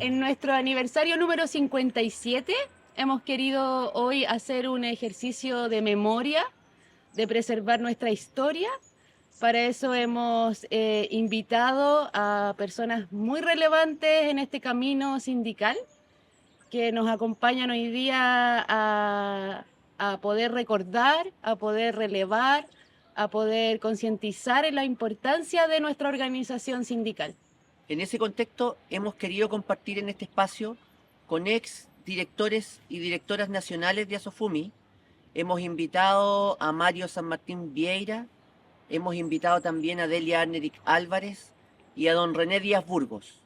En nuestro aniversario número 57 hemos querido hoy hacer un ejercicio de memoria, de preservar nuestra historia. Para eso hemos invitado a personas muy relevantes en este camino sindical que nos acompañan hoy día a poder recordar, a poder relevar, a poder concientizar en la importancia de nuestra organización sindical. En ese contexto, hemos querido compartir en este espacio con ex directores y directoras nacionales de Asofumi. Hemos invitado a Mario San Martín Vieira, hemos invitado también a Delia Arneric Álvarez y a don René Díaz Burgos.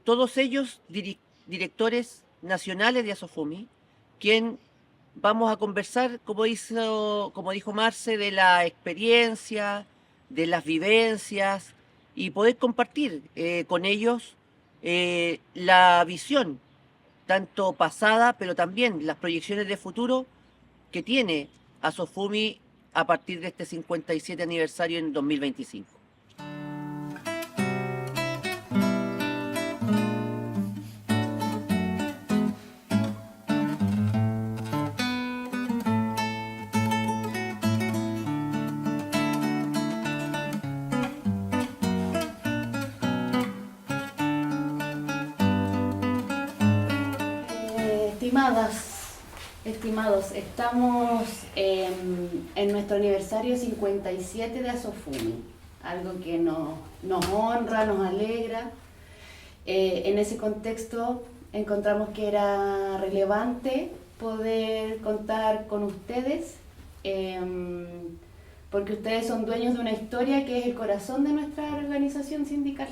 Todos ellos directores nacionales de Asofumi, quien vamos a conversar, como dijo Marce, de la experiencia, de las vivencias y poder compartir con ellos la visión, tanto pasada, pero también las proyecciones de futuro que tiene Asofumi a partir de este 57 aniversario en 2025. Estimados, estamos en nuestro aniversario 57 de Asofumi, algo que nos honra, nos alegra. En ese contexto encontramos que era relevante poder contar con ustedes, porque ustedes son dueños de una historia que es el corazón de nuestra organización sindical.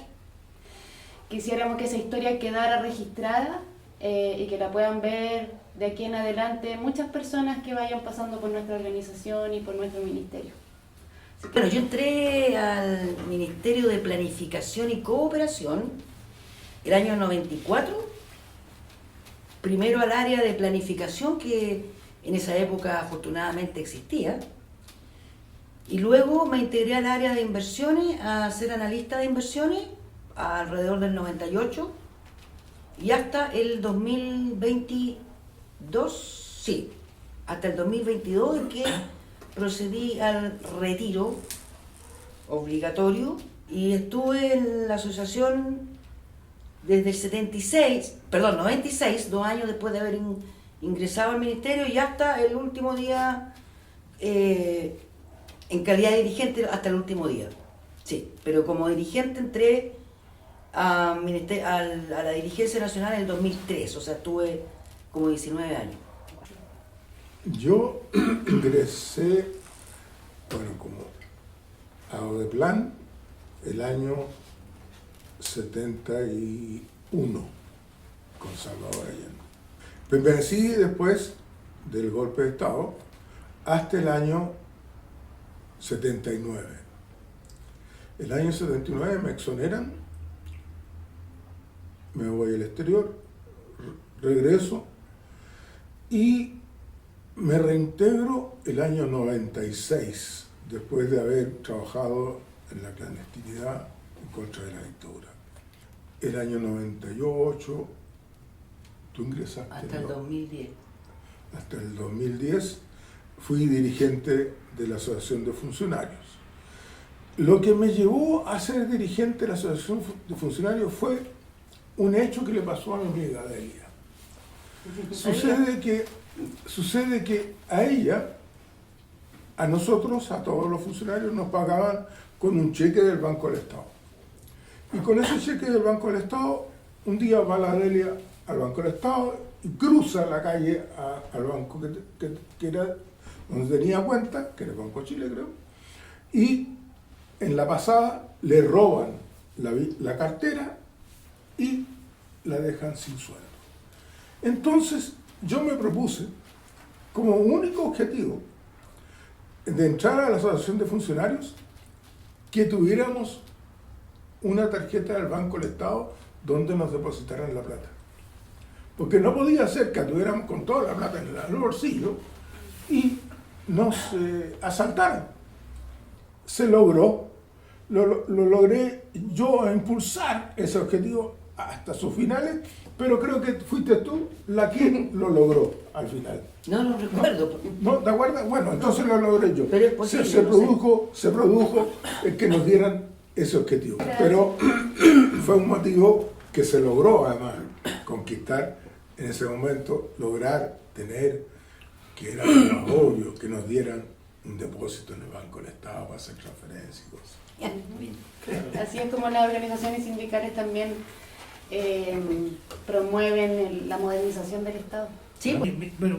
Quisiéramos que esa historia quedara registrada y que la puedan ver de aquí en adelante muchas personas que vayan pasando por nuestra organización y por nuestro ministerio. Bueno, yo entré al Ministerio de Planificación y Cooperación el año 94, primero al área de planificación que en esa época afortunadamente existía, y luego me integré al área de inversiones a ser analista de inversiones alrededor del 98 y hasta el 2022, sí, hasta el 2022 en que procedí al retiro obligatorio y estuve en la asociación desde el 96, 2 años después de haber ingresado al ministerio y hasta el último día en calidad de dirigente hasta el último día. Sí, pero como dirigente entré a la dirigencia nacional en el 2003, o sea, tuve como 19 años. Yo ingresé, como a Odeplan el año 71 con Salvador Allende. Permanecí después del golpe de Estado hasta el año 79. El año 79 me exoneran, me voy al exterior, regreso y me reintegro el año 96, después de haber trabajado en la clandestinidad en contra de la dictadura. El año 98, tú ingresaste. Hasta el 2010. Hasta el 2010 fui dirigente de la Asociación de Funcionarios. Lo que me llevó a ser dirigente de la Asociación de Funcionarios fue un hecho que le pasó a mi amiga Delia. Sucede que a ella, a nosotros, a todos los funcionarios, nos pagaban con un cheque del Banco del Estado. Y con ese cheque del Banco del Estado, un día va la Delia al Banco del Estado y cruza la calle al banco que era donde tenía cuenta, que era el Banco de Chile, creo, y en la pasada le roban la cartera y la dejan sin sueldo. Entonces yo me propuse como único objetivo de entrar a la Asociación de Funcionarios que tuviéramos una tarjeta del Banco del Estado donde nos depositaran la plata. Porque no podía ser que anduviéramos con toda la plata en el bolsillo y nos asaltaran. Se logró, lo logré yo a impulsar ese objetivo hasta sus finales, pero creo que fuiste tú la que lo logró al final. No lo recuerdo. ¿No? ¿Te acuerdas? Bueno, entonces lo logré yo. Pero es posible, se no sé. produjo el que nos dieran ese objetivo. Pero fue un motivo que se logró además conquistar en ese momento, lograr tener, que era lo más obvio, que nos dieran un depósito en el Banco del Estado para hacer transferencias y cosas. Así es como las organizaciones sindicales también promueven la modernización del Estado. Sí, pues.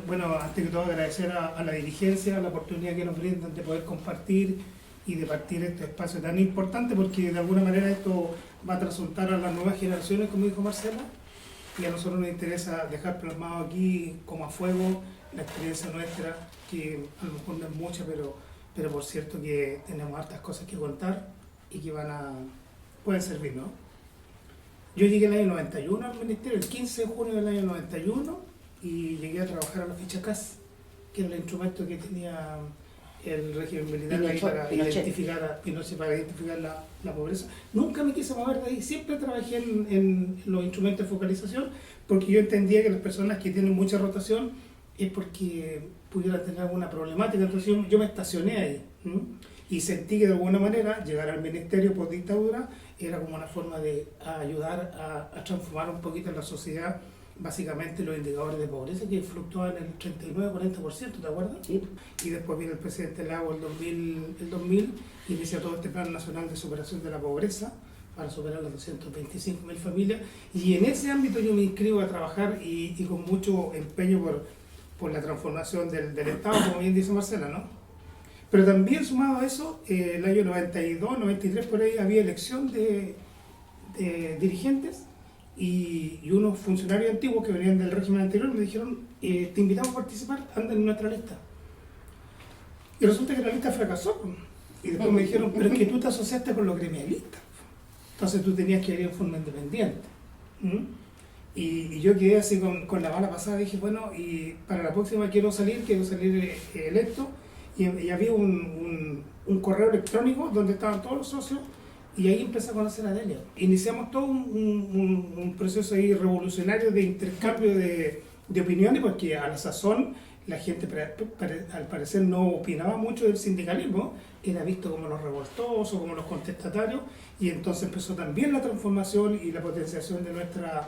Bueno, antes que todo agradecer a la dirigencia la oportunidad que nos brindan de poder compartir y de partir este espacio tan importante, porque de alguna manera esto va a resultar a las nuevas generaciones, como dijo Marcela, y a nosotros nos interesa dejar plasmado aquí como a fuego la experiencia nuestra, que a lo mejor no es mucha, pero por cierto que tenemos hartas cosas que contar y que pueden servir, ¿no? Yo llegué en el año 91 al ministerio, el 15 de junio del año 91, y llegué a trabajar a la ficha CAS, que era el instrumento que tenía el régimen militar ahí para identificar a Pinochet, para identificar la pobreza. Nunca me quise mover de ahí, siempre trabajé en los instrumentos de focalización, porque yo entendía que las personas que tienen mucha rotación es porque pudieran tener alguna problemática, entonces yo me estacioné ahí. Y sentí que de alguna manera llegar al ministerio por dictadura era como una forma de ayudar a transformar un poquito en la sociedad básicamente los indicadores de pobreza que fluctúan en el 39-40%, ¿te acuerdas? Sí. Y después viene el presidente Lago el 2000 y inicia todo este plan nacional de superación de la pobreza para superar las 225.000 familias, y en ese ámbito yo me inscribo a trabajar y con mucho empeño por la transformación del Estado, como bien dice Marcela, ¿no? Pero también sumado a eso, el año 92, 93 por ahí había elección de dirigentes, y unos funcionarios antiguos que venían del régimen anterior me dijeron, te invitamos a participar, anda en nuestra lista. Y resulta que la lista fracasó. Y después me dijeron, pero es que tú te asociaste con los gremialistas. Entonces tú tenías que ir en forma independiente. Y yo quedé así con la bala pasada, dije, bueno, y para la próxima quiero salir electo. Y había un correo electrónico donde estaban todos los socios, y ahí empecé a conocer a Delia. Iniciamos todo un proceso ahí revolucionario de intercambio de opiniones, porque a la sazón la gente al parecer no opinaba mucho del sindicalismo, era visto como los revoltosos, como los contestatarios, y entonces empezó también la transformación y la potenciación de nuestra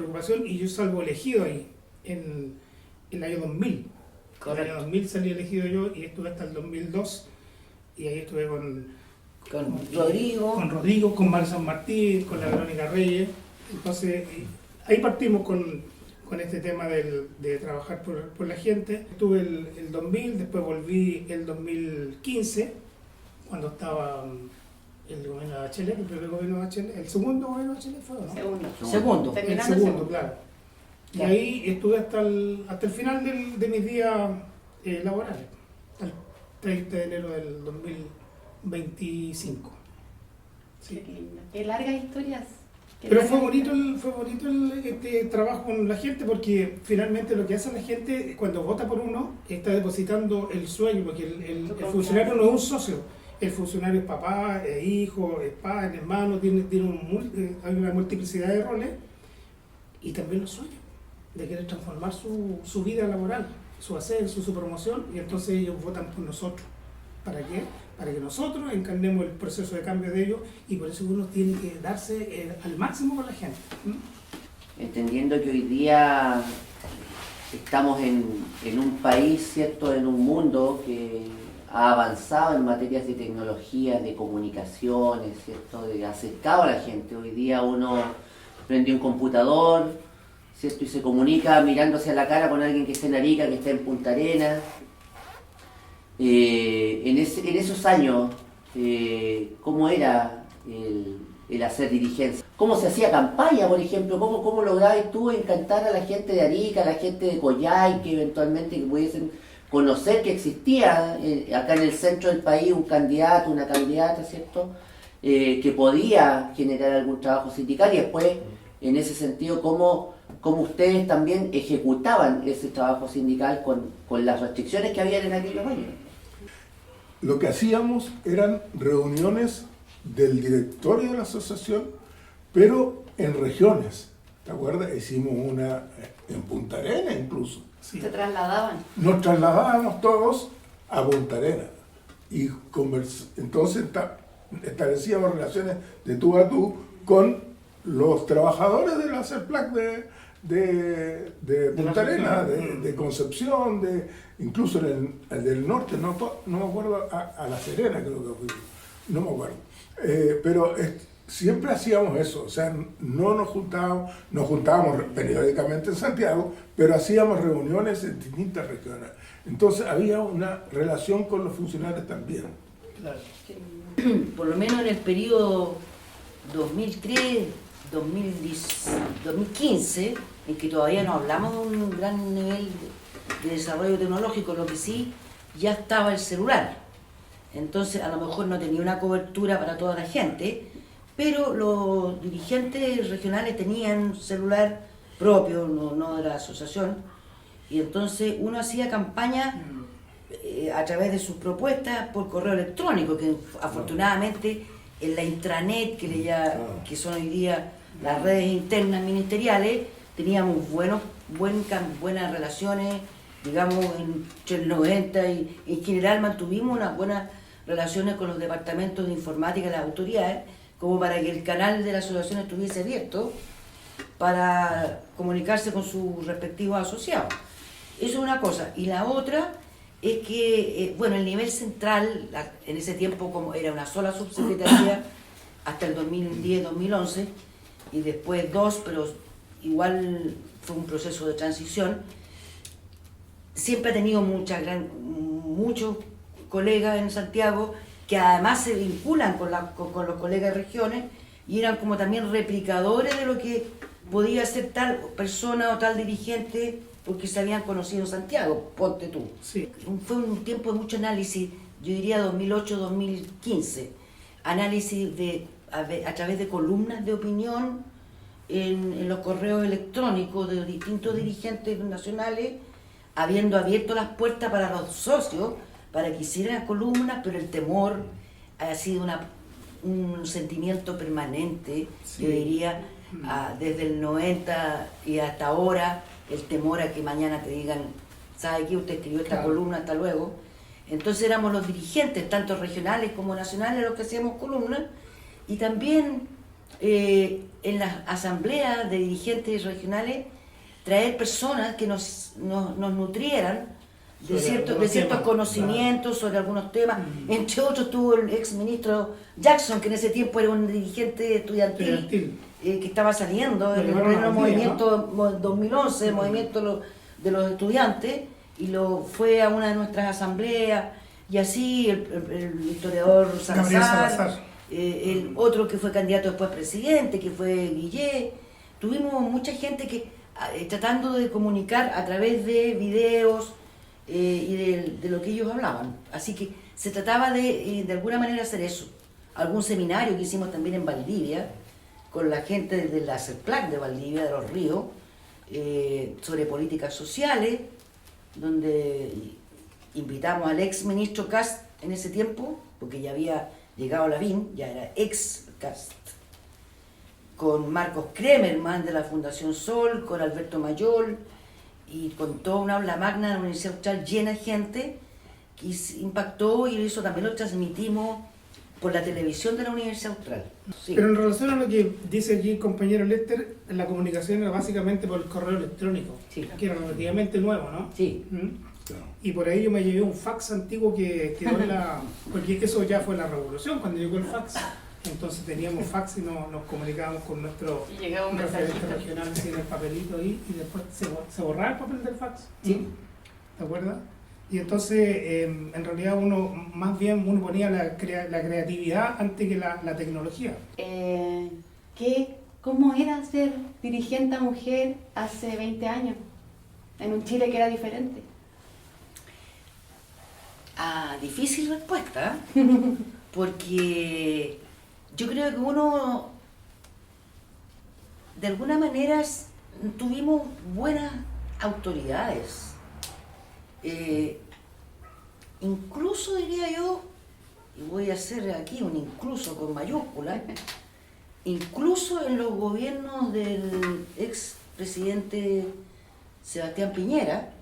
ocupación, y yo salgo elegido ahí en el año 2000. Correcto. En el año 2000 salí elegido yo y estuve hasta el 2002, y ahí estuve con Rodrigo, con Mario San Martín, con la Verónica Reyes. Entonces ahí partimos con este tema de trabajar por la gente. Estuve el 2000, después volví el 2015, cuando estaba el gobierno de Bachelet, el primer gobierno de Bachelet, el segundo gobierno de Bachelet fue, ¿no? Segundo. El segundo, claro. Y ahí estuve hasta el final de mis días laborales, hasta el 30 de enero del 2025. Sí. Qué largas historias. Pero fue bonito este trabajo con la gente, porque finalmente lo que hace la gente cuando vota por uno está depositando el sueño, porque el funcionario no es un socio, el funcionario es papá, es hijo, es padre, hermano, hay una multiplicidad de roles, y también los sueños de querer transformar su vida laboral, su ascenso, su promoción, y entonces ellos votan por nosotros. ¿Para qué? Para que nosotros encarnemos el proceso de cambio de ellos, y por eso uno tiene que darse al máximo con la gente. Entendiendo que hoy día estamos en un país, ¿cierto?, en un mundo que ha avanzado en materias de tecnología, de comunicaciones, ¿cierto?, de acercado a la gente. Hoy día uno prende un computador, ¿cierto?, y se comunica mirándose a la cara con alguien que está en Arica, que está en Punta Arenas. En esos años, ¿cómo era el hacer dirigencia? ¿Cómo se hacía campaña, por ejemplo? ¿Cómo lograbas tú encantar a la gente de Arica, a la gente de Coyhaique, eventualmente que pudiesen conocer que existía acá en el centro del país un candidato, una candidata, ¿cierto?, que podía generar algún trabajo sindical, y después, en ese sentido, cómo ustedes también ejecutaban ese trabajo sindical con las restricciones que habían en aquellos años? Lo que hacíamos eran reuniones del directorio de la asociación, pero en regiones. ¿Te acuerdas? Hicimos una en Punta Arenas incluso. Sí. Se trasladaban. Nos trasladábamos todos a Punta Arenas y entonces establecíamos relaciones de tú a tú con los trabajadores de la CERPLAC de Punta Arenas, de Concepción, incluso del norte, no me acuerdo, a La Serena creo que fui, no me acuerdo. Pero siempre hacíamos eso, o sea, no nos juntábamos periódicamente en Santiago, pero hacíamos reuniones en distintas regiones. Entonces había una relación con los funcionarios también. Claro. Por lo menos en el periodo 2003, 2015, en que todavía no hablamos de un gran nivel de desarrollo tecnológico, lo que sí, ya estaba el celular. Entonces a lo mejor no tenía una cobertura para toda la gente, pero los dirigentes regionales tenían celular propio, no de la asociación, y entonces uno hacía campaña a través de sus propuestas por correo electrónico, que afortunadamente en la intranet, que son hoy día las redes internas ministeriales, teníamos buenas relaciones, digamos, entre el 90 y en general mantuvimos unas buenas relaciones con los departamentos de informática de las autoridades, como para que el canal de la asociación estuviese abierto para comunicarse con sus respectivos asociados. Eso es una cosa. Y la otra es que, bueno, el nivel central, en ese tiempo como era una sola subsecretaría, hasta el 2010-2011, y después dos, pero igual fue un proceso de transición, siempre ha tenido muchos colegas en Santiago que además se vinculan con los colegas de regiones y eran como también replicadores de lo que podía ser tal persona o tal dirigente porque se habían conocido en Santiago, ponte tú. Sí. Fue un tiempo de mucho análisis, yo diría 2008-2015, análisis a través de columnas de opinión en los correos electrónicos de distintos dirigentes nacionales, habiendo abierto las puertas para los socios, para que hicieran columnas, pero el temor ha sido un sentimiento permanente, Sí. yo diría, desde el 90 y hasta ahora, el temor a que mañana te digan, ¿sabe qué? Usted escribió esta Claro. columna, hasta luego. Entonces éramos los dirigentes, tanto regionales como nacionales, los que hacíamos columnas, y también en las asambleas de dirigentes regionales, traer personas que nos nutrieran de ciertos temas, conocimientos sobre algunos temas. Entre otros estuvo el ex ministro Jackson, que en ese tiempo era un dirigente estudiantil. Que estaba saliendo en el pleno movimiento 2011, el movimiento de los estudiantes, y fue a una de nuestras asambleas, y así el historiador Gabriel Salazar, Salazar. el otro que fue candidato después a presidente, que fue Guillé. Tuvimos mucha gente que tratando de comunicar a través de videos y de lo que ellos hablaban. Así que se trataba de alguna manera hacer eso. Algún seminario que hicimos también en Valdivia, con la gente de la CERPLAC de Valdivia, de Los Ríos, sobre políticas sociales, donde invitamos al ex ministro Cast en ese tiempo, porque ya había llegado Lavín, ya era ex Cast, con Marcos Kremerman de la Fundación Sol, con Alberto Mayol, y con toda una aula magna de la Universidad Austral llena de gente, que impactó, y eso también lo transmitimos por la televisión de la Universidad Austral. Sí. Pero en relación a lo que dice aquí el compañero Lester, la comunicación era básicamente por el correo electrónico, Sí. que era relativamente nuevo, ¿no? Sí. ¿Mm? Y por ahí yo me llevé un fax antiguo que quedó en la... Porque eso ya fue la revolución, cuando llegó el fax. Entonces teníamos fax y nos comunicábamos con nuestro Y llegaba un referente mensajito. regional así en el papelito ahí, y después se borraba el papel del fax. Sí. ¿Te acuerdas? Y entonces, en realidad, uno ponía la creatividad antes que la tecnología. ¿Cómo era ser dirigente mujer hace 20 años? En un Chile que era diferente. Difícil respuesta, porque yo creo que uno, de alguna manera, tuvimos buenas autoridades. Incluso diría yo, y voy a hacer aquí un incluso con mayúsculas, incluso en los gobiernos del expresidente Sebastián Piñera,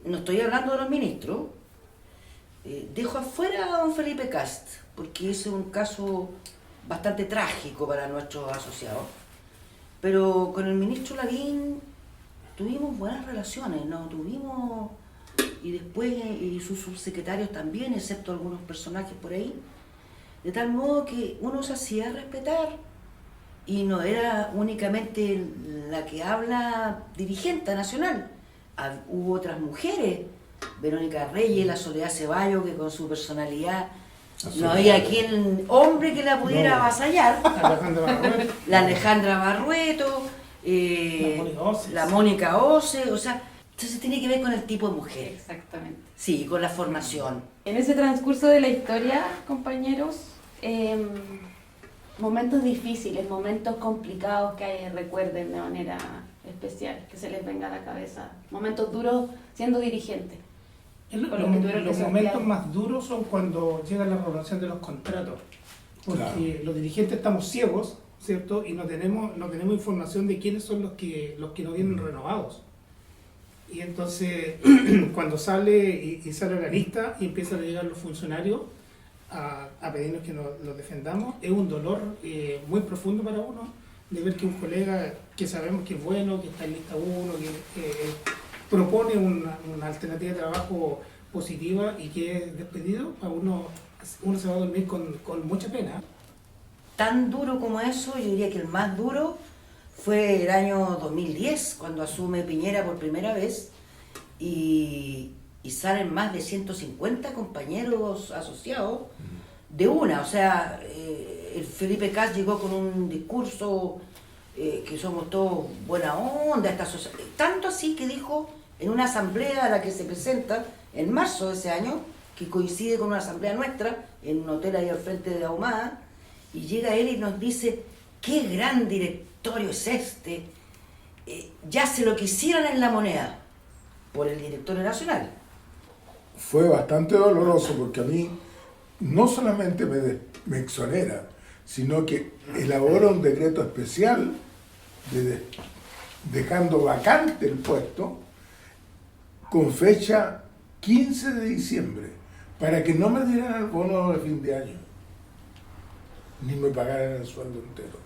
no estoy hablando de los ministros, dejo afuera a don Felipe Cast, porque ese es un caso bastante trágico para nuestros asociados. Pero con el ministro Lavín tuvimos buenas relaciones, ¿no? Tuvimos, y después y sus subsecretarios también, excepto algunos personajes por ahí, de tal modo que uno se hacía respetar y no era únicamente la que habla dirigente nacional. Hubo otras mujeres, Verónica Reyes, la Soledad Ceballos, que con su personalidad no había quien, hombre que la pudiera avasallar. La Alejandra Barrueto, la Mónica Ose, o sea, entonces tiene que ver con el tipo de mujer. Exactamente. Sí, con la formación. En ese transcurso de la historia, compañeros, momentos difíciles, momentos complicados que recuerden de manera especial, que se les venga a la cabeza, momentos duros siendo dirigente. Los momentos más duros son cuando llega la renovación de los contratos, porque Claro. los dirigentes estamos ciegos, ¿cierto? Y no tenemos información de quiénes son los que no vienen renovados. Y entonces, cuando sale y sale la lista y empiezan a llegar los funcionarios a pedirnos que los defendamos, es un dolor muy profundo para uno de ver que un colega que sabemos que es bueno, que está en lista 1, que propone una alternativa de trabajo positiva y que es despedido, a uno se va a dormir con mucha pena. Tan duro como eso, yo diría que el más duro fue el año 2010, cuando asume Piñera por primera vez y salen más de 150 compañeros asociados de una. O sea, el Felipe Cast llegó con un discurso que somos todos buena onda, tanto así que dijo en una asamblea a la que se presenta en marzo de ese año, que coincide con una asamblea nuestra, en un hotel ahí al frente de Ahumada, y llega él y nos dice, qué gran directorio es este, ya se lo quisieran en la moneda, por el directorio nacional. Fue bastante doloroso porque a mí no solamente me exonera, sino que elabora un decreto especial dejando vacante el puesto con fecha 15 de diciembre, para que no me dieran el bono de fin de año, ni me pagaran el sueldo entero.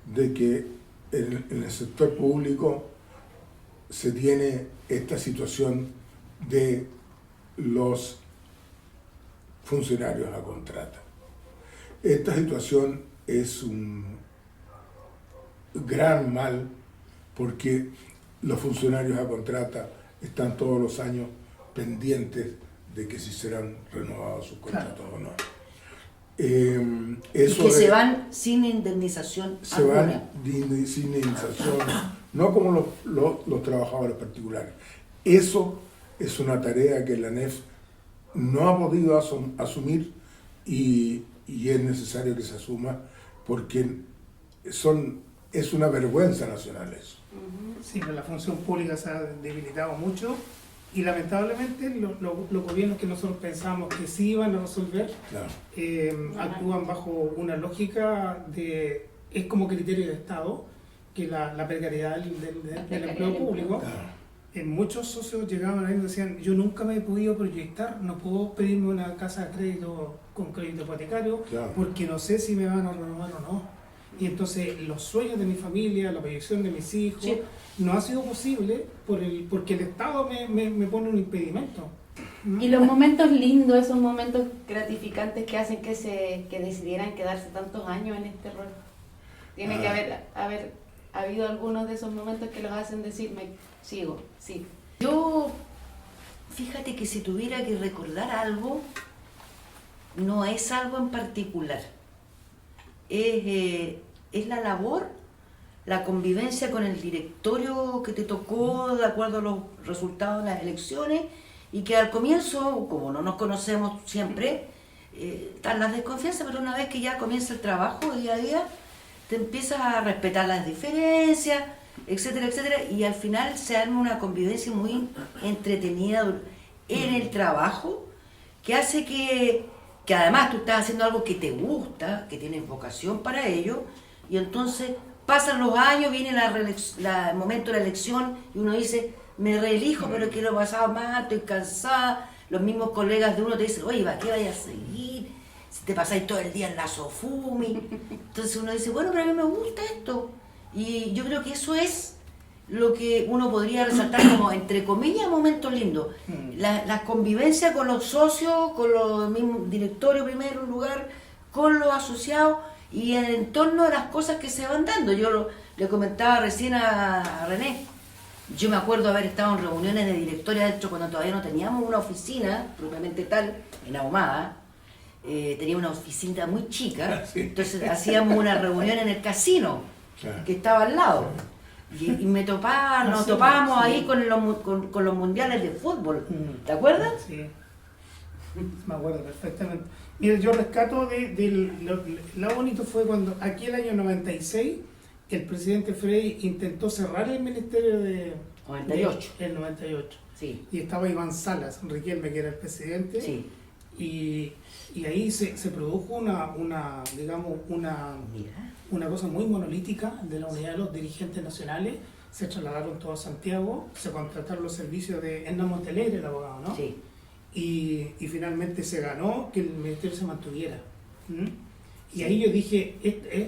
De que en el sector público se tiene esta situación de los funcionarios a contrata. Esta situación es un gran mal porque los funcionarios a contrata están todos los años pendientes de que si serán renovados sus contratos o no. Y que se van sin indemnización se alguna. van sin indemnización, no como los trabajadores particulares. Eso es una tarea que la ANEF no ha podido asumir y es necesario que se asuma porque es una vergüenza nacional eso. Sí, pero la función pública se ha debilitado mucho y lamentablemente los gobiernos que nosotros pensamos que sí iban a resolver Claro. actúan bajo una lógica es como criterio de Estado, que la precariedad del empleo público. Claro. Muchos socios llegaban ahí y decían, yo nunca me he podido proyectar, no puedo pedirme una casa de crédito con crédito hipotecario, Claro. porque no sé si me van a renovar o no. Y entonces los sueños de mi familia, la proyección de mis hijos, Sí. no ha sido posible porque el Estado me pone un impedimento. Y los momentos lindos, esos momentos gratificantes que hacen que decidieran quedarse tantos años en este rol. Tiene que haber habido algunos de esos momentos que los hacen decirme, sigo, sí. Yo, fíjate que si tuviera que recordar algo, no es algo en particular. Es la labor, la convivencia con el directorio que te tocó de acuerdo a los resultados de las elecciones y que al comienzo, como no nos conocemos siempre, están las desconfianzas, pero una vez que ya comienza el trabajo día a día, te empiezas a respetar las diferencias, etcétera, etcétera, y al final se arma una convivencia muy entretenida en el trabajo que hace que que además tú estás haciendo algo que te gusta, que tienes vocación para ello, y entonces pasan los años, viene el momento de la elección y uno dice, me reelijo, pero que lo he pasado mal, estoy cansada. Los mismos colegas de uno te dicen, oye, ¿para qué vayas a seguir? Si te pasáis todo el día en la Sofumi. Entonces uno dice, bueno, pero a mí me gusta esto. Y yo creo que eso es lo que uno podría resaltar como, entre comillas, momentos lindos. La convivencia con los socios, con los mismos directorios primero lugar, con los asociados y en torno a las cosas que se van dando. Le comentaba recién a René, yo me acuerdo haber estado en reuniones de directoria, de hecho cuando todavía no teníamos una oficina propiamente tal, en Ahumada, tenía una oficina muy chica, Sí. entonces hacíamos una reunión en el casino, Claro. que estaba al lado. Y nos topábamos sí. ahí con los mundiales de fútbol, ¿te acuerdas? Sí, me acuerdo perfectamente. Mira, yo rescato lo bonito fue cuando aquí el año 96 el presidente Frey intentó cerrar el ministerio de 98. El 98. Sí, Y estaba Iván Salas, Riquelme, que era el presidente. sí. Y ahí se produjo digamos, Mira. una cosa muy monolítica de la unidad de los dirigentes nacionales. Se trasladaron todos a Santiago, se contrataron los servicios de Hernán Montelegre, el abogado, ¿no? Sí. Y finalmente se ganó que el ministerio se mantuviera. ¿Mm? Y ahí yo dije,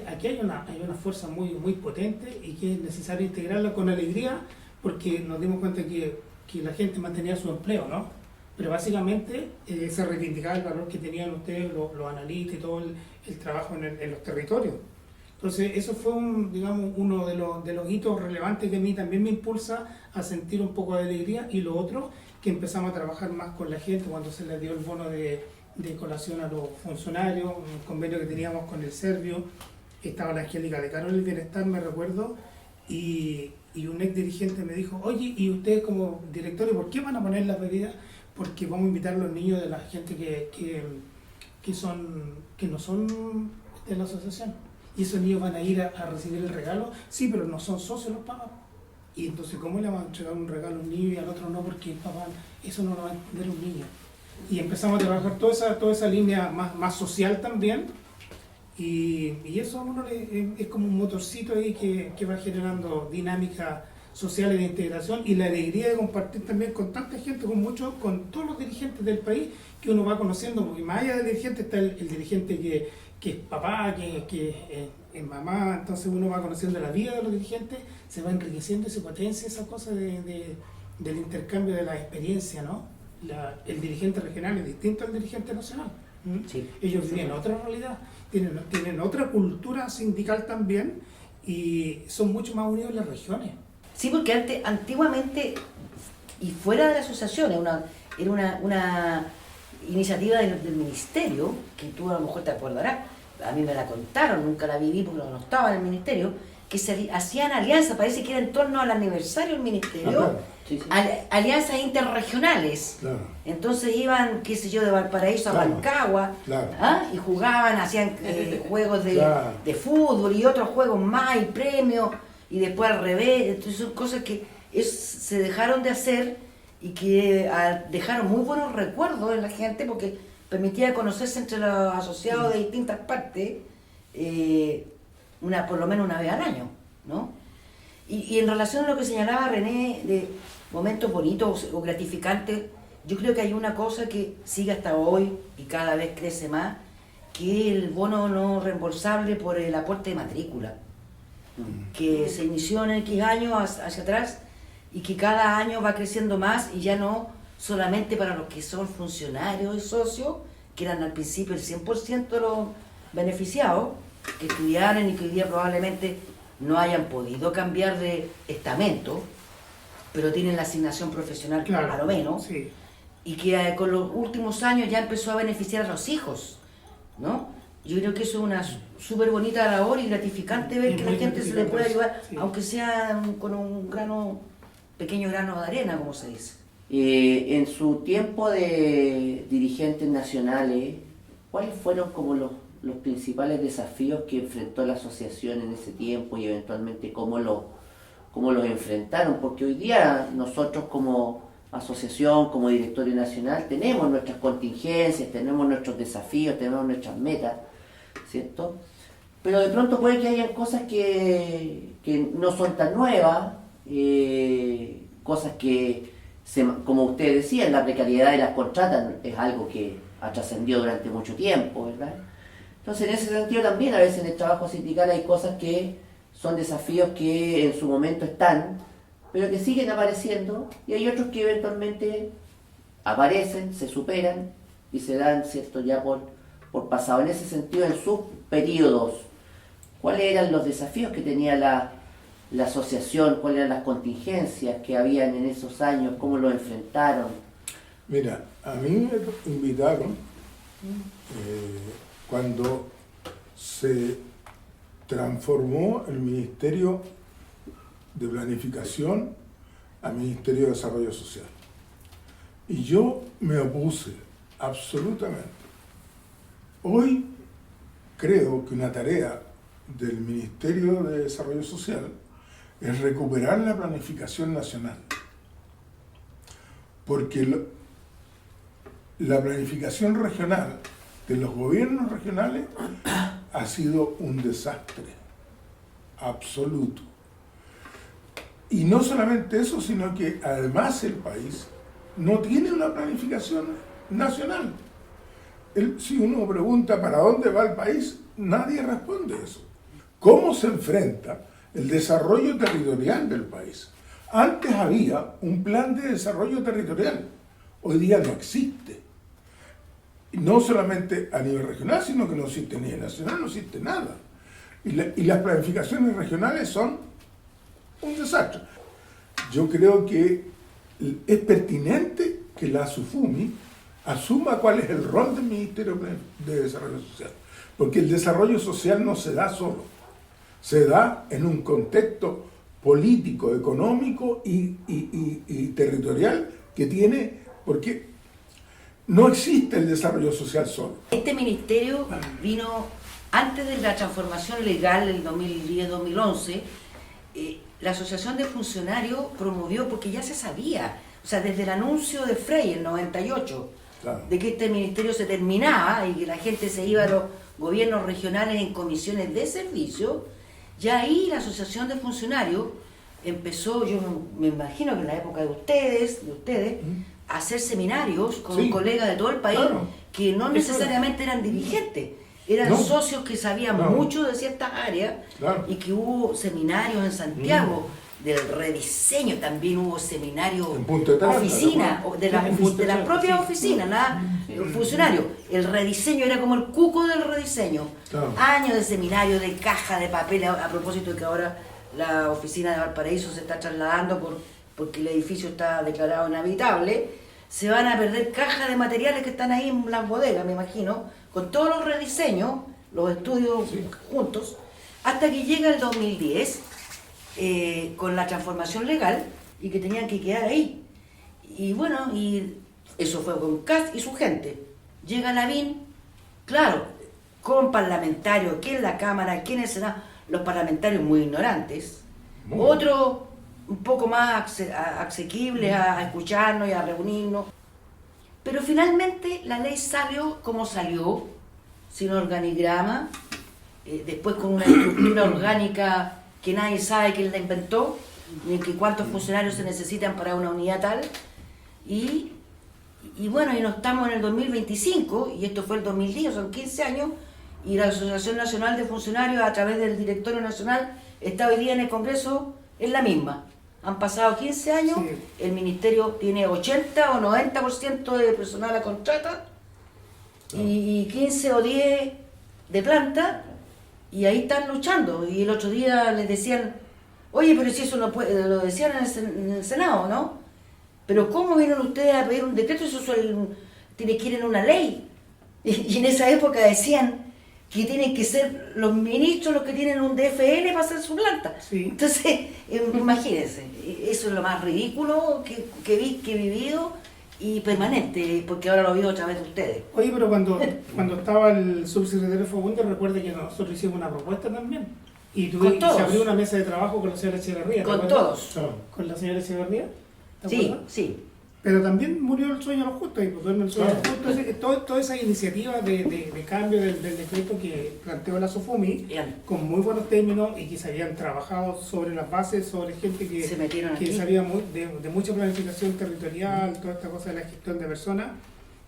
aquí hay una fuerza muy, muy potente y que es necesario integrarla con alegría, porque nos dimos cuenta que la gente mantenía su empleo, ¿no? Pero básicamente se reivindicaba el valor que tenían ustedes, los analistas y todo el trabajo en los territorios. Entonces eso fue digamos, uno de los hitos relevantes que a mí también me impulsa a sentir un poco de alegría. Y lo otro, que empezamos a trabajar más con la gente cuando se les dio el bono de colación a los funcionarios, un convenio que teníamos con el Servio, estaba la Angélica de Carol, el Bienestar, me recuerdo, y un ex dirigente me dijo, oye, ¿y ustedes como directores por qué van a poner las bebidas? Porque vamos a invitar a los niños de la gente que no son de la asociación. Y esos niños van a ir a recibir el regalo, sí, pero no son socios los papás. Y entonces, ¿cómo le van a entregar un regalo a un niño y al otro no? Porque el papá, eso no lo va a entender un niño. Y empezamos a trabajar toda esa línea más social también. Y eso a uno es como un motorcito ahí que va generando dinámica sociales de integración y la alegría de compartir también con tanta gente, con todos los dirigentes del país que uno va conociendo, porque más allá del dirigente está el dirigente que es papá, que es mamá, entonces uno va conociendo la vida de los dirigentes, se va enriqueciendo y se potencia esa cosa del intercambio de la experiencia, ¿no? El dirigente regional es distinto al dirigente nacional. Sí. Ellos viven otra realidad, tienen otra cultura sindical también y son mucho más unidos en las regiones. Sí, porque antiguamente, y fuera de la asociación, era una iniciativa del ministerio, que tú a lo mejor te acordarás, a mí me la contaron, nunca la viví porque no estaba en el ministerio, que se hacían alianzas, parece que era en torno al aniversario del ministerio, claro. Sí, sí. alianzas interregionales. Claro. Entonces iban, qué sé yo, de Valparaíso a Claro. Rancagua, Claro. ¿ah? Y jugaban, hacían juegos Claro. de fútbol y otros juegos más y premios, y después al revés. Entonces son cosas que se dejaron de hacer y que dejaron muy buenos recuerdos en la gente porque permitía conocerse entre los asociados de distintas partes por lo menos una vez al año, ¿no? Y en relación a lo que señalaba René de momentos bonitos o gratificantes, yo creo que hay una cosa que sigue hasta hoy y cada vez crece más, que es el bono no reembolsable por el aporte de matrícula, que se inició en X años hacia atrás y que cada año va creciendo más y ya no solamente para los que son funcionarios y socios, que eran al principio el 100% de los beneficiados, que estudiaran y que hoy día probablemente no hayan podido cambiar de estamento, pero tienen la asignación profesional Claro, a lo menos, sí. y que con los últimos años ya empezó a beneficiar a los hijos, ¿no? Yo creo que eso es una súper bonita labor y gratificante ver Es que la muy gente se le puede gratificante, ayudar, sí. aunque sea con un pequeño grano de arena, como se dice. En su tiempo de dirigentes nacionales, ¿cuáles fueron como los principales desafíos que enfrentó la asociación en ese tiempo y eventualmente cómo los enfrentaron? Porque hoy día nosotros como asociación, como directorio nacional, tenemos nuestras contingencias, tenemos nuestros desafíos, tenemos nuestras metas, ¿cierto? Pero de pronto puede que hayan cosas que no son tan nuevas, cosas que, como usted decía, la precariedad de las contratas es algo que ha trascendido durante mucho tiempo, ¿verdad? Entonces, en ese sentido también a veces en el trabajo sindical hay cosas que son desafíos que en su momento están, pero que siguen apareciendo, y hay otros que eventualmente aparecen, se superan y se dan, ¿cierto?, ya por pasado. En ese sentido, en sus periodos, ¿cuáles eran los desafíos que tenía la asociación? ¿Cuáles eran las contingencias que habían en esos años? ¿Cómo lo enfrentaron? Mira, a mí me invitaron cuando se transformó el Ministerio de Planificación al Ministerio de Desarrollo Social. Y yo me opuse absolutamente. Hoy creo que una tarea del Ministerio de Desarrollo Social es recuperar la planificación nacional. Porque la planificación regional de los gobiernos regionales ha sido un desastre absoluto. Y no solamente eso, sino que además el país no tiene una planificación nacional. Si uno pregunta para dónde va el país, nadie responde eso. ¿Cómo se enfrenta el desarrollo territorial del país? Antes había un plan de desarrollo territorial, hoy día no existe. Y no solamente a nivel regional, sino que no existe ni nacional, no existe nada. Y las planificaciones regionales son un desastre. Yo creo que es pertinente que la SUFUMI asuma cuál es el rol del Ministerio de Desarrollo Social, porque el desarrollo social no se da solo, se da en un contexto político, económico y territorial que tiene, porque no existe el desarrollo social solo. Este ministerio vino antes de la transformación legal del 2010-2011. La Asociación de Funcionarios promovió, porque ya se sabía, o sea, desde el anuncio de Frey en 98, claro, de que este ministerio se terminaba y que la gente se iba a los gobiernos regionales en comisiones de servicio, ya ahí la Asociación de Funcionarios empezó, yo me imagino que en la época de ustedes, a hacer seminarios con colegas de todo el país, claro, que no necesariamente eran dirigentes, eran socios que sabían mucho de ciertas áreas, y que hubo seminarios en Santiago del rediseño, también hubo seminarios, oficina, de la propia oficina, funcionarios. El rediseño era como el cuco del rediseño. Años de seminario, de caja de papel, a propósito de que ahora la oficina de Valparaíso se está trasladando porque el edificio está declarado inhabitable. Se van a perder cajas de materiales que están ahí en las bodegas, me imagino, con todos los rediseños, los estudios juntos, hasta que llega el 2010 con la transformación legal y que tenían que quedar ahí. Y bueno, y eso fue con Kast y su gente. Llega Lavín, claro, con parlamentarios, aquí en la Cámara, aquí en el Senado, los parlamentarios muy ignorantes, otros un poco más asequibles a escucharnos y a reunirnos. Pero finalmente la ley salió como salió, sin organigrama, después con una estructura orgánica que nadie sabe quién la inventó, ni que cuántos funcionarios se necesitan para una unidad tal. Y bueno, y nos estamos en el 2025, y esto fue el 2010, son 15 años, y la Asociación Nacional de Funcionarios, a través del Directorio Nacional, está hoy día en el Congreso, es la misma. Han pasado 15 años, el Ministerio tiene 80 o 90% de personal a contrata, y 15 o 10 de planta, y ahí están luchando. Y el otro día les decían, oye, pero si eso no puede, lo decían en el Senado, ¿no? Pero ¿cómo vienen ustedes a pedir un decreto? Eso tiene que ir en una ley. Y en esa época decían que tienen que ser los ministros los que tienen un DFL para hacer su planta. Entonces, imagínense, eso es lo más ridículo que he vivido y permanente, porque ahora lo vivo otra vez de ustedes. Oye, pero cuando estaba el subsecretario Fagundes, recuerde que nosotros hicimos una propuesta también. Y se abrió una mesa de trabajo con la señora Echeverría. Con todos. ¿Con la señora Echeverría? Sí, sí. Pero también murió el sueño de los justos, y pues duerme el sueño de los justos. Entonces, toda esa iniciativa de cambio del decreto que planteó la SOFUMI, Bien. con muy buenos términos y que se habían trabajado sobre las bases, sobre gente que, Se metieron que aquí. sabía de mucha planificación territorial, toda esta cosa de la gestión de personas,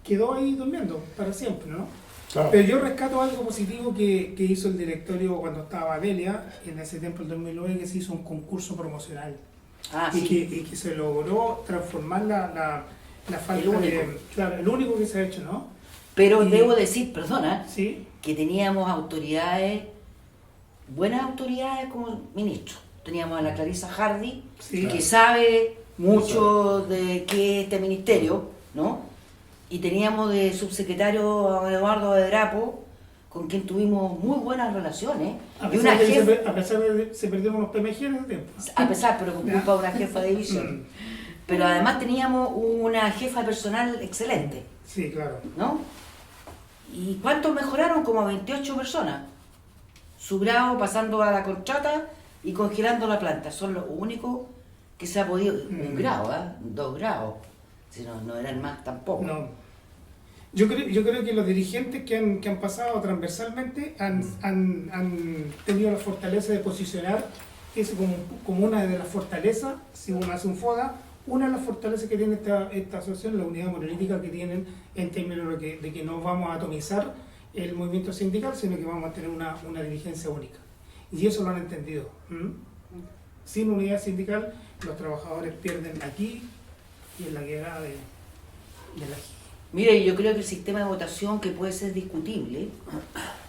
quedó ahí durmiendo para siempre, ¿no? Claro. Pero yo rescato algo positivo que hizo el directorio cuando estaba Delia, en ese tiempo, el 2009, que se hizo un concurso promocional. Ah, y, sí. que se logró transformar la falta El único. Claro, el único que se ha hecho, ¿no? Pero Y- debo decir, perdona, Sí, que teníamos autoridades, buenas autoridades como ministros. Teníamos a la Clarisa Hardy, sí. que sabe mucho de qué es este ministerio, ¿no? Y teníamos de subsecretario a Eduardo Adrapo, con quien tuvimos muy buenas relaciones. A Y una pesar, de que jefa, a pesar de que se perdieron unos PMG en ese tiempo. a pesar, pero con culpa de una jefa de división. Mm, Pero además teníamos una jefa personal excelente, Sí, claro. ¿no? ¿Y cuántos mejoraron? Como 28 personas. Su grado pasando a la contrata y congelando la planta. Son los únicos que se ha podido. Un grado, ¿eh? 2 grados. Si no, no eran más tampoco. No. Yo creo que los dirigentes que han pasado transversalmente han tenido la fortaleza de posicionar eso como una de las fortalezas, si uno hace un FODA, una de las fortalezas que tiene esta asociación, la unidad monolítica que tienen en términos de que no vamos a atomizar el movimiento sindical, sino que vamos a tener una dirigencia única. Y eso lo han entendido. ¿Mm? Sin unidad sindical, los trabajadores pierden aquí y en la guerra de la... Mire, yo creo que el sistema de votación que puede ser discutible,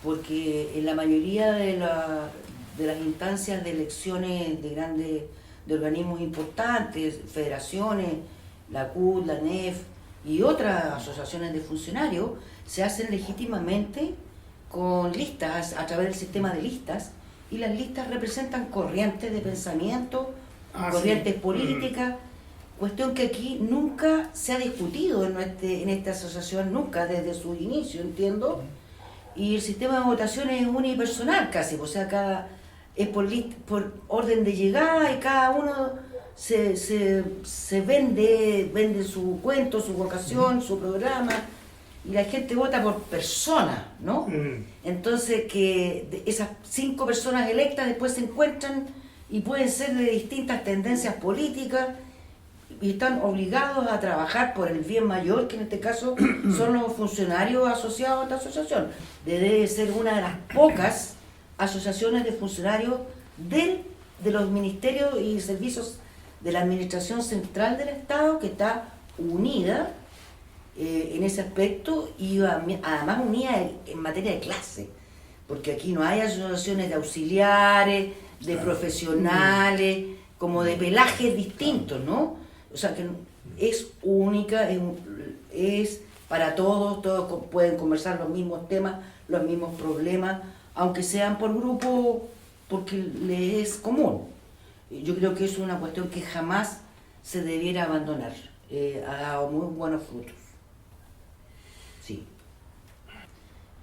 porque en la mayoría de las instancias de elecciones de organismos importantes, federaciones, la CUT, la NEF y otras asociaciones de funcionarios, se hacen legítimamente con listas, a través del sistema de listas, y las listas representan corrientes de pensamiento, corrientes sí. políticas, cuestión que aquí nunca se ha discutido en esta asociación, nunca, desde su inicio, entiendo, y el sistema de votación es unipersonal casi, o sea, es por orden de llegada y cada uno se vende su cuento, su vocación, su programa, y la gente vota por persona, ¿no? Entonces que esas 5 personas electas después se encuentran y pueden ser de distintas tendencias políticas y están obligados a trabajar por el bien mayor, que en este caso son los funcionarios asociados a esta asociación. Debe ser una de las pocas asociaciones de funcionarios de los ministerios y servicios de la Administración Central del Estado que está unida en ese aspecto y además unida en materia de clase, porque aquí no hay asociaciones de auxiliares, de profesionales, como de pelajes distintos, ¿no? O sea que es única, es para todos pueden conversar los mismos temas, los mismos problemas, aunque sean por grupo, porque les es común. Yo creo que es una cuestión que jamás se debiera abandonar. Ha dado muy buenos frutos. Sí.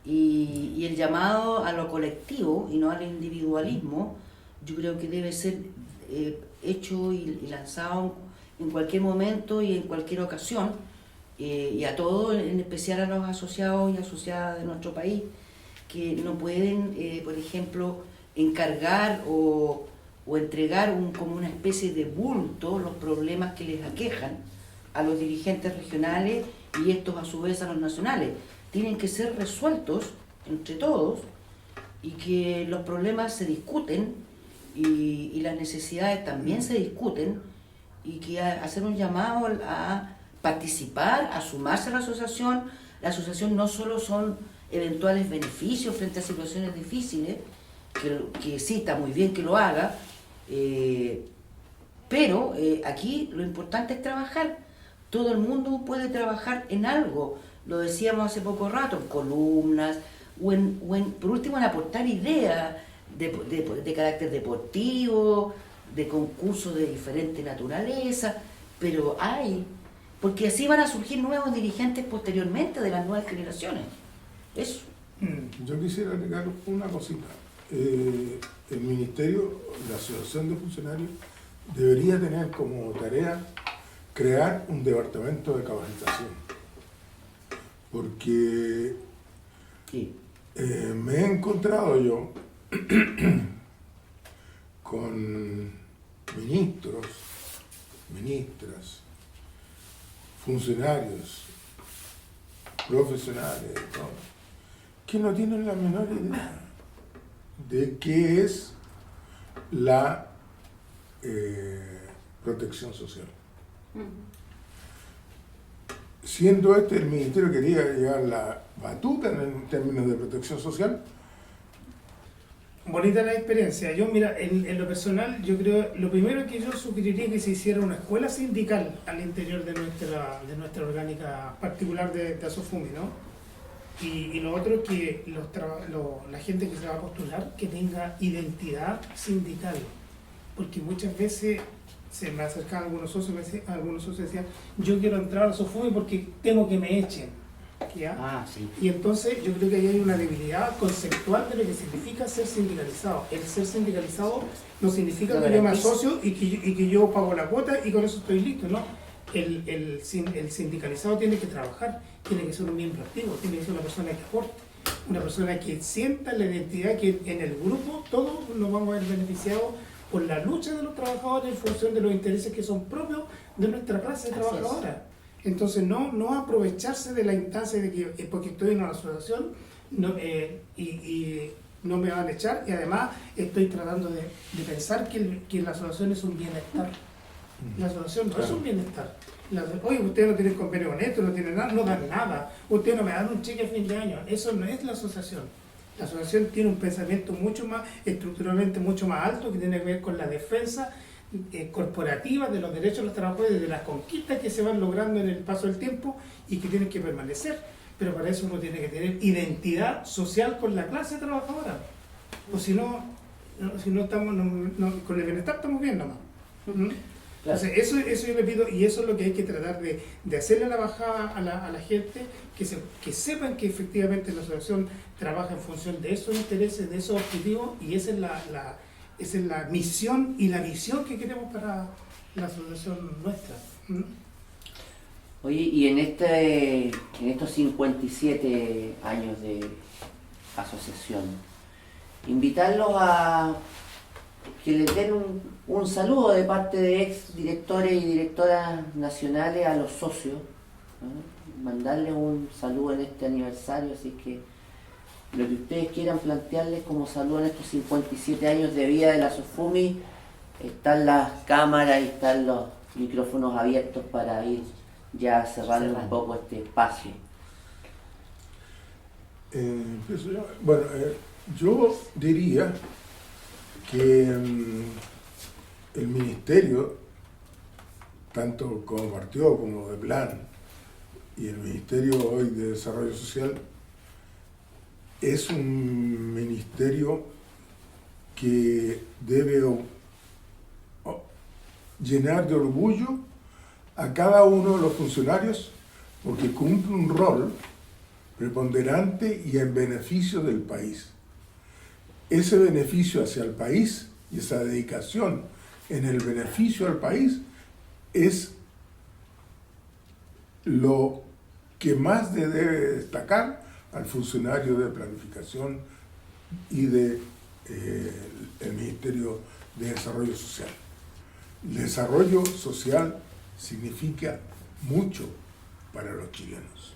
Y el llamado a lo colectivo y no al individualismo, yo creo que debe ser hecho y lanzado en cualquier momento y en cualquier ocasión, y a todos, en especial a los asociados y asociadas de nuestro país, que no pueden, por ejemplo, encargar o entregar como una especie de bulto los problemas que les aquejan a los dirigentes regionales y estos a su vez a los nacionales. Tienen que ser resueltos entre todos y que los problemas se discuten y las necesidades también se discuten, y que hacer un llamado a participar, a sumarse a la asociación. La asociación no solo son eventuales beneficios frente a situaciones difíciles, que sí está muy bien que lo haga, pero aquí lo importante es trabajar. Todo el mundo puede trabajar en algo, lo decíamos hace poco rato, en columnas, o por último en aportar ideas de carácter deportivo, de concursos de diferente naturaleza, pero porque así van a surgir nuevos dirigentes posteriormente de las nuevas generaciones. Eso. Yo quisiera agregar una cosita. El Ministerio, la Asociación de Funcionarios, debería tener como tarea crear un departamento de capacitación, porque Sí. me he encontrado yo con ministros, ministras, funcionarios, profesionales, todo, que no tienen la menor idea de qué es la protección social. Siendo este el ministerio que quería llevar la batuta en términos de protección social. Bonita la experiencia. Yo, mira, en lo personal, yo creo, lo primero que yo sugeriría es que se hiciera una escuela sindical al interior de nuestra orgánica particular de Asofumi, ¿no? Y lo otro es que la gente que se va a postular que tenga identidad sindical, porque muchas veces se me acercan algunos socios, decían, yo quiero entrar a Asofumi porque temo que me echen, ¿ya? Ah, sí. Y entonces yo creo que ahí hay una debilidad conceptual de lo que significa ser sindicalizado. El ser sindicalizado no significa que yo me asocio y que yo pago la cuota y con eso estoy listo, ¿no? El sindicalizado tiene que trabajar, tiene que ser un miembro activo, tiene que ser una persona que aporte, una persona que sienta la identidad que en el grupo todos nos vamos a ver beneficiados por la lucha de los trabajadores en función de los intereses que son propios de nuestra clase trabajadora. Entonces no aprovecharse de la instancia de que porque estoy en una asociación y no me van a echar, y además estoy tratando de pensar que la asociación es un bienestar. La asociación no es un bienestar. Oye, ustedes no tienen convenio con esto, no tienen nada, no dan nada, ustedes no me dan un cheque a fin de año. Eso no es la asociación. La asociación tiene un pensamiento mucho más, estructuralmente mucho más alto, que tiene que ver con la defensa corporativa de los derechos de los trabajadores, de las conquistas que se van logrando en el paso del tiempo y que tienen que permanecer. Pero para eso uno tiene que tener identidad social con la clase trabajadora. O si no estamos con el bienestar estamos bien nomás. ¿Mm? Entonces, eso yo le pido, y eso es lo que hay que tratar de hacerle la bajada a la gente, que sepan que efectivamente la asociación trabaja en función de esos intereses, de esos objetivos, y esa es la misión y la visión que queremos para la asociación nuestra. ¿Mm? Oye, y en estos 57 años de asociación, invitarlos a que les den un saludo de parte de ex directores y directoras nacionales a los socios, ¿no? Mandarles un saludo en este aniversario, así que lo que ustedes quieran plantearles como saludo en estos 57 años de vida de la Asofumi, están las cámaras y están los micrófonos abiertos para ir ya cerrando un poco este espacio. Bueno, yo diría que el ministerio, tanto como partido como de plan, y el Ministerio hoy de Desarrollo Social, es un ministerio que debe llenar de orgullo a cada uno de los funcionarios, porque cumple un rol preponderante y en beneficio del país. Ese beneficio hacia el país y esa dedicación en el beneficio al país es lo que más debe destacar al funcionario de planificación y de el Ministerio de Desarrollo Social. El desarrollo social significa mucho para los chilenos.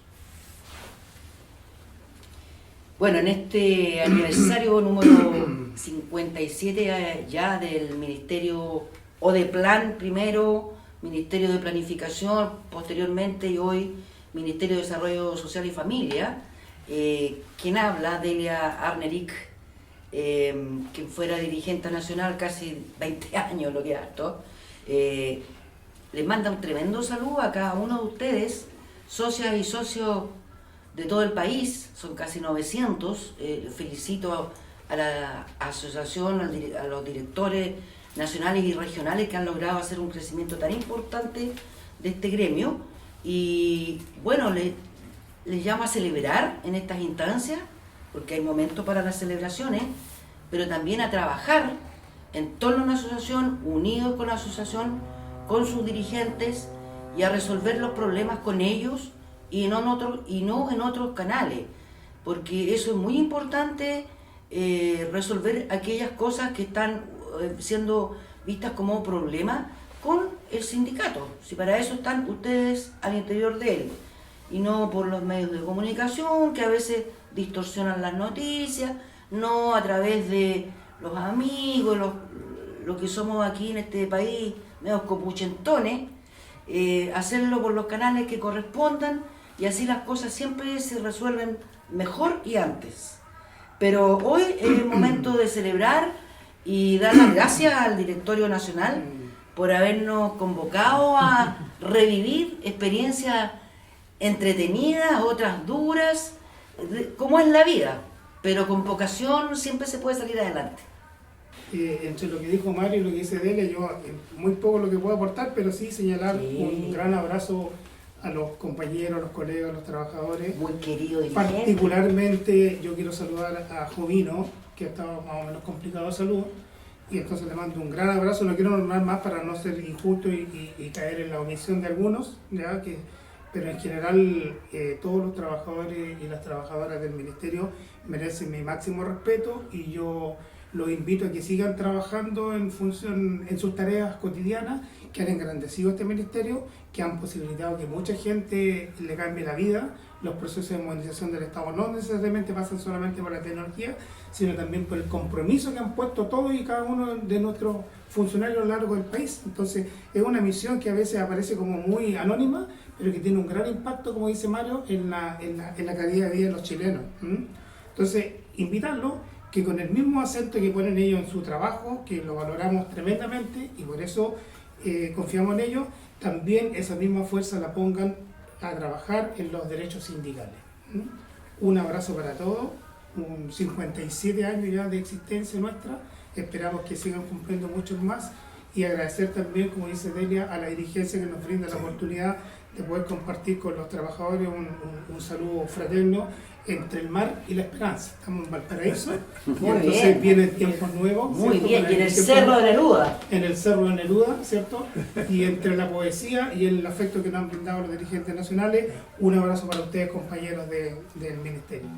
Bueno, en este aniversario número 57 ya del Ministerio, o de Plan primero, Ministerio de Planificación, posteriormente, y hoy Ministerio de Desarrollo Social y Familia, quien habla, Delia Arnerick, quien fuera dirigente nacional casi 20 años, lo que es harto, les manda un tremendo saludo a cada uno de ustedes, socias y socios de todo el país, son casi 900. Felicito a la asociación, a los directores nacionales y regionales que han logrado hacer un crecimiento tan importante de este gremio, y bueno, les llamo a celebrar en estas instancias, porque hay momentos para las celebraciones, pero también a trabajar en torno a una asociación, unidos con la asociación, con sus dirigentes, y a resolver los problemas con ellos y no en otros canales, porque eso es muy importante, resolver aquellas cosas que están siendo vistas como problemas con el sindicato, si para eso están ustedes al interior de él, y no por los medios de comunicación que a veces distorsionan las noticias, no a través de los amigos, lo que somos aquí en este país, medios copuchentones, hacerlo por los canales que correspondan, y así las cosas siempre se resuelven mejor y antes. Pero hoy es el momento de celebrar y dar las gracias al Directorio Nacional por habernos convocado a revivir experiencias entretenidas, otras duras, como es la vida, pero con vocación siempre se puede salir adelante. Entre lo que dijo Mario y lo que dice Delia, yo muy poco lo que puedo aportar, pero sí señalar un gran abrazo a los compañeros, a los colegas, a los trabajadores. Muy querido dirigente. Particularmente yo quiero saludar a Jovino, que estaba más o menos complicado de salud, y entonces le mando un gran abrazo. No quiero nombrar más para no ser injusto y caer en la omisión de algunos, ¿ya? Pero en general todos los trabajadores y las trabajadoras del Ministerio merecen mi máximo respeto, y yo los invito a que sigan trabajando en sus tareas cotidianas, que han engrandecido este ministerio, que han posibilitado que mucha gente le cambie la vida. Los procesos de modernización del Estado no necesariamente pasan solamente por la tecnología, sino también por el compromiso que han puesto todos y cada uno de nuestros funcionarios a lo largo del país. Entonces es una misión que a veces aparece como muy anónima, pero que tiene un gran impacto, como dice Mario, en la calidad de vida de los chilenos. Entonces, invitarlos que con el mismo acento que ponen ellos en su trabajo, que lo valoramos tremendamente y por eso confiamos en ellos, también esa misma fuerza la pongan a trabajar en los derechos sindicales. Un abrazo para todos, 57 años ya de existencia nuestra, esperamos que sigan cumpliendo muchos más, y agradecer también, como dice Delia, a la dirigencia que nos brinda la oportunidad de poder compartir con los trabajadores un saludo fraterno entre el mar y la esperanza. Estamos en Valparaíso, y entonces vienen tiempos nuevos. Muy ¿cierto? bien, y en el Cerro de Neruda. En el Cerro de Neruda, ¿cierto? Y entre la poesía y el afecto que nos han brindado los dirigentes nacionales, un abrazo para ustedes, compañeros del Ministerio.